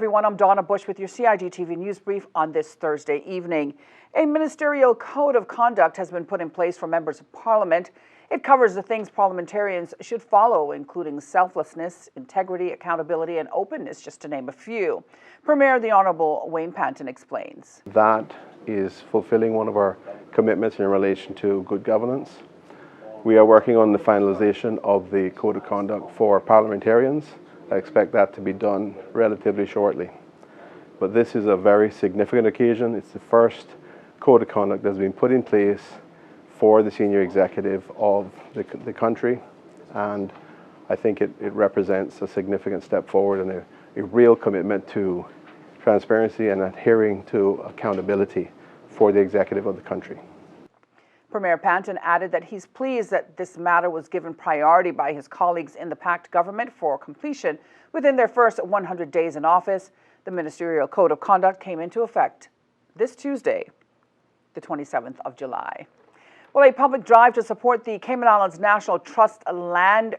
everyone. I'm Donna Bush with your CIG TV News Brief on this Thursday evening. A ministerial code of conduct has been put in place for members of Parliament. It covers the things parliamentarians should follow, including selflessness, integrity, accountability, and openness, just to name a few. Premier the Honourable Wayne Panton explains. That is fulfilling one of our commitments in relation to good governance. We are working on the finalisation of the code of conduct for parliamentarians. I expect that to be done relatively shortly. But this is a very significant occasion. It's the first code of conduct that has been put in place for the senior executive of the country, and I think it represents a significant step forward and a real commitment to transparency and adhering to accountability for the executive of the country. Premier Panton added that he's pleased that this matter was given priority by his colleagues in the packed government for completion within their first 100 days in office. The ministerial code of conduct came into effect this Tuesday, the 27th of July. Well, a public drive to support the Cayman Islands National Trust Land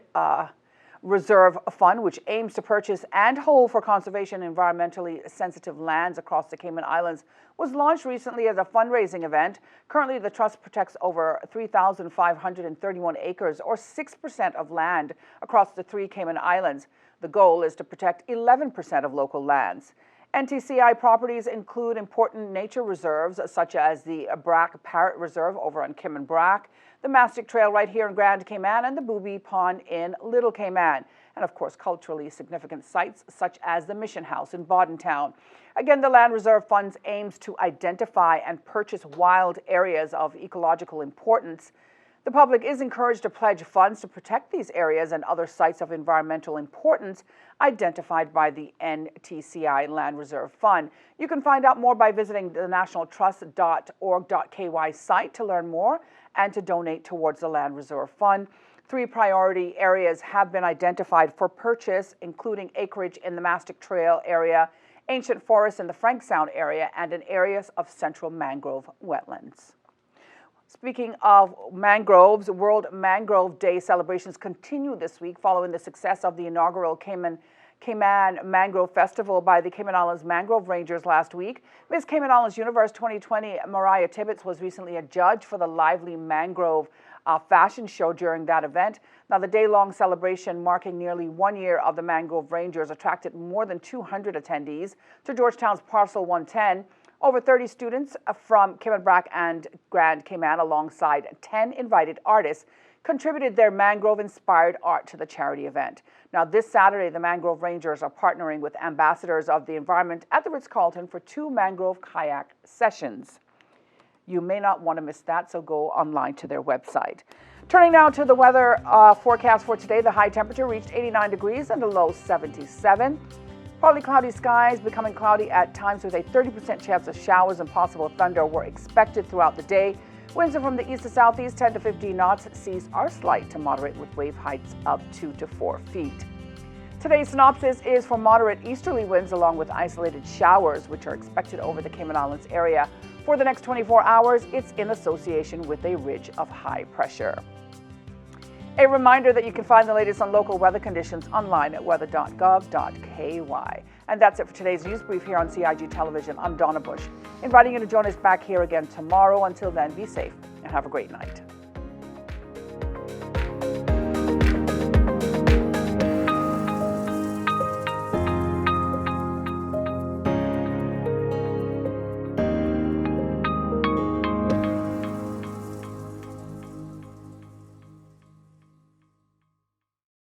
Reserve Fund, which aims to purchase and hold for conservation environmentally sensitive lands across the Cayman Islands, was launched recently as a fundraising event. Currently, the trust protects over 3,531 acres, or 6% of land across the three Cayman Islands. The goal is to protect 11% of local lands. NTCI properties include important nature reserves such as the Brack Parrot Reserve over on Cayman Brack, the Mastic Trail right here in Grand Cayman, and the Booby Pond in Little Cayman. And of course, culturally significant sites such as the Mission House in Bordentown. Again, the Land Reserve Funds aims to identify and purchase wild areas of ecological importance. The public is encouraged to pledge funds to protect these areas and other sites of environmental importance identified by the NTCI Land Reserve Fund. You can find out more by visiting the nationaltrust.org.ky site to learn more and to donate towards the Land Reserve Fund. 3 priority areas have been identified for purchase, including acreage in the Mastic Trail area, ancient forests in the Frank Sound area, and in areas of central mangrove wetlands. Speaking of mangroves, World Mangrove Day celebrations continue this week following the success of the inaugural Cayman Mangrove Festival by the Cayman Islands Mangrove Rangers last week. Miss Cayman Islands Universe 2020 Mariah Tibbetts was recently a judge for the lively mangrove fashion show during that event. Now, the day-long celebration marking nearly 1 year of the Mangrove Rangers attracted more than 200 attendees to Georgetown's Parcel 110. Over 30 students from Cayman Brack and Grand Cayman, alongside 10 invited artists, contributed their mangrove-inspired art to the charity event. Now, this Saturday, the Mangrove Rangers are partnering with ambassadors of the environment at the Ritz-Carlton for 2 mangrove kayak sessions. You may not want to miss that, so go online to their website. Turning now to the weather forecast for today, the high temperature reached 89 degrees and the low 77. Partly cloudy skies, becoming cloudy at times with a 30% chance of showers and possible thunder were expected throughout the day. Winds are from the east to southeast, 10 to 15 knots. Seas are slight to moderate with wave heights of 2 to 4 feet. Today's synopsis is for moderate easterly winds along with isolated showers, which are expected over the Cayman Islands area. For the next 24 hours, it's in association with a ridge of high pressure. A reminder that you can find the latest on local weather conditions online at weather.gov.ky. And that's it for today's news brief here on CIG Television. I'm Donna Bush, inviting you to join us back here again tomorrow. Until then, be safe and have a great night.